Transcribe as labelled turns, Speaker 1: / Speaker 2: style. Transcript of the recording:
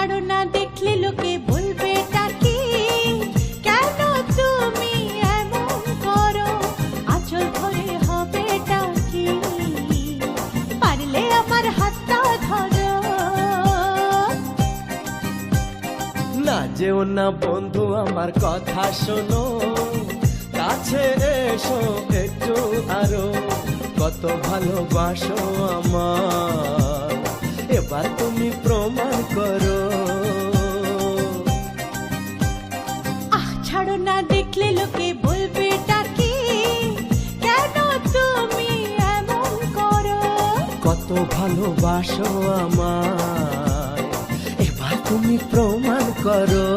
Speaker 1: ছাড়ো না, দেখলে লোকে বলবে টাকি, কেন তুমি এমন করো, আঁচল ধরে হবে টাকি, পারলে আমার হাতটা ধরো।
Speaker 2: না যেও না বন্ধু আমার কথা শোনো, কাছে এসো একটু আরো, কত ভালোবাসো আমার, এবার তুমি প্রমাণ করো।
Speaker 1: ছাড়ো না, দেখলে লোকে বলবে টাকি, কেন তুমি এমন করো,
Speaker 2: কত ভালোবাসো আমার, এবার তুমি প্রমাণ করো।